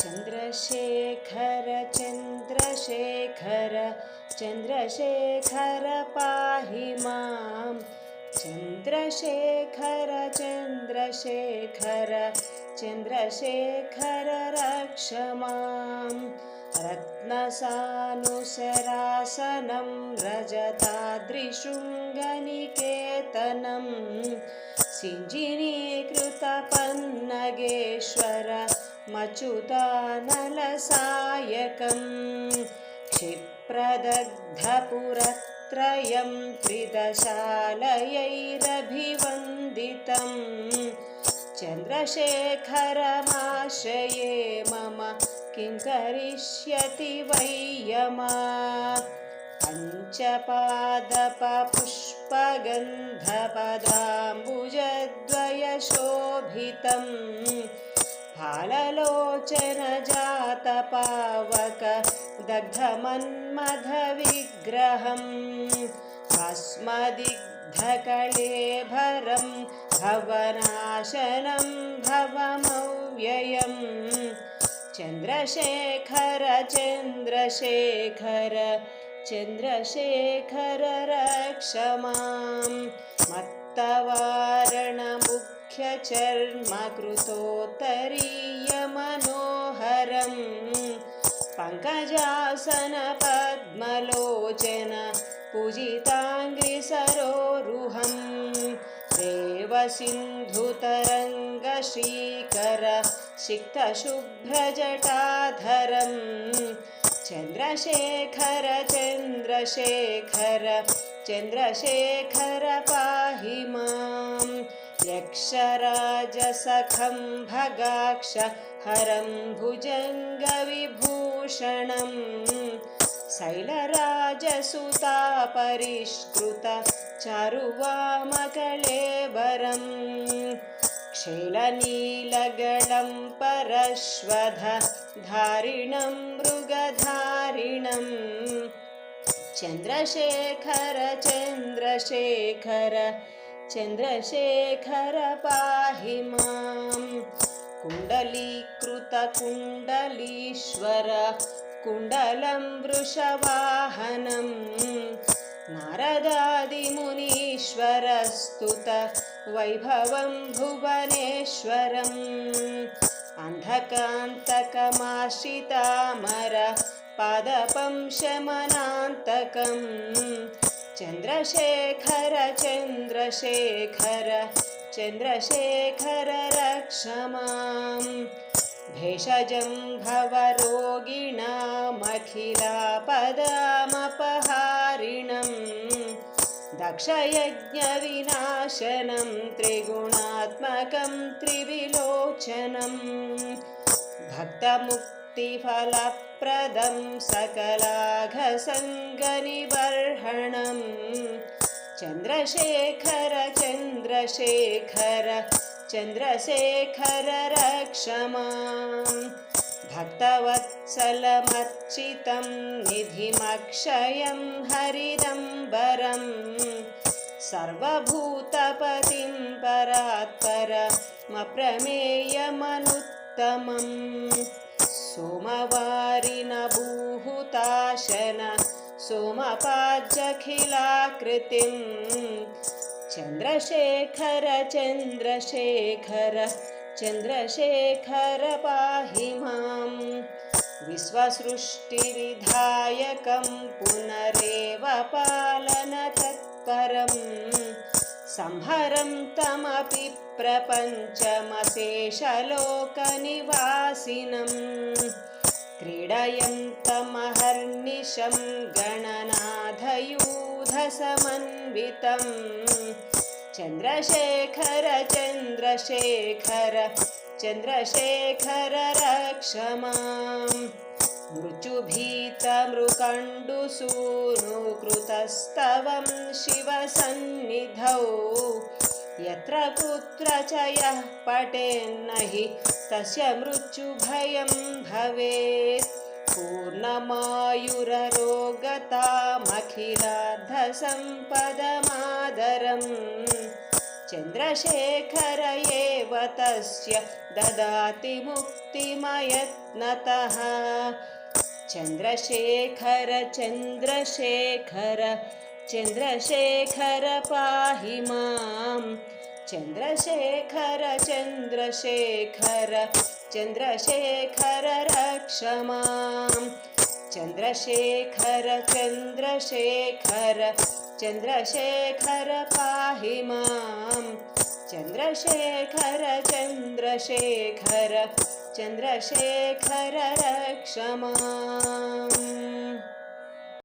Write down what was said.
चन्द्रशेखर चन्द्रशेखर चन्द्रशेखर पाहि मां चन्द्रशेखर चन्द्रशेखर चन्द्रशेखर रक्ष मां रत्नसानुशरासनं रजताद्रिशृङ्गनिकेतनं सिञ्जिनीकृतपन्नगेश्वर मच्युतानलसायकं क्षिप्रदग्धपुरत्रयं त्रिदशालयैरभिवन्दितं चन्द्रशेखरमाश्रये मम किं करिष्यति वै यमः पञ्चपादपपुष्पगन्धपदाम्बुजद्वयशोभितं फाललोचनजातपावक दग्धमन्मथविग्रहं भस्मदिग्धकळेभरं भवनाशनं भवमव्ययम् चन्द्रशेखर चन्द्रशेखर चन्द्रशेखर रक्ष मां मत्तवारणमुख्यचर्मकृतोत्तरीयमनोहरं पङ्कजासनपद्मलोचन पूजिताङ्घ्रिसरोरुहं देवसिन्धुतरङ्गश्रीकर सिक्तशुभ्रजटाधरं चन्द्रशेखर चन्द्रशेखर चन्द्रशेखर पाहि मां यक्षराजसखं भगाक्ष हरं भुजङ्गविभूषणं शैलराजसुतापरिष्कृत चारुवामकळेबरं क्षीलनीलगलं परश्वध धारिणं मृगधारिणं चन्द्रशेखर चन्द्रशेखर चन्द्रशेखर पाहि मां कुण्डलीकृतकुण्डलीश्वर कुण्डलं वृषवाहनं नारदादिमुनीश्वरस्तुत वैभवं भुवनेश्वरम् अन्धकान्तकमाश्रितामर पादपं शमनान्तकं चन्द्रशेखर चन्द्रशेखर चन्द्रशेखर रक्ष मां भेषजं भवरोगिणामखिलापदामपहारिणं दक्षयज्ञविनाशनं त्रिगुणात्मकं त्रिविलोचनं भक्तमुक्तिफलप्रदं सकलाघसङ्गनिबर्हणं चन्द्रशेखर चन्द्रशेखर चन्द्रशेखर रक्ष मां भक्तवत्सलमर्चितं निधिमक्षयं हरिदम्बरं सर्वभूतपतिं परात्परमप्रमेयमनुत्तमं सोमवारिनभूहुताशन सोमपाज्यखिलाकृतिं चन्द्रशेखर चन्द्रशेखर चन्द्रशेखर पाहि मां विश्वसृष्टिविधायकं पुनरेव पालनतत्परं संहरं तमपि प्रपञ्चमशेषलोकनिवासिनं क्रीडयन्तमहर्निशं गणनाथयूधसमन्वितं चन्द्रशेखर चन्द्रशेखर चन्द्रशेखर रक्ष मां मृत्युभीतमृकण्डुसूनुकृतस्तवं शिवसन्निधौ यत्र कुत्र च यः पठेन्नहि तस्य मृत्युभयं भवेत् पूर्णमायुररोगतामखिलार्धसम्पदमादरं चन्द्रशेखर एव तस्य ददाति मुक्तिमयत्नतः चन्द्रशेखर चन्द्रशेखर चन्द्रशेखर पाहि मां चन्द्रशेखर चन्द्रशेखर चन्द्रशेखर रक्ष मां चन्द्रशेखर चन्द्रशेखर चन्द्रशेखर पाहि मां चन्द्रशेखर चन्द्रशेखर चन्द्रशेखर रक्ष माम्।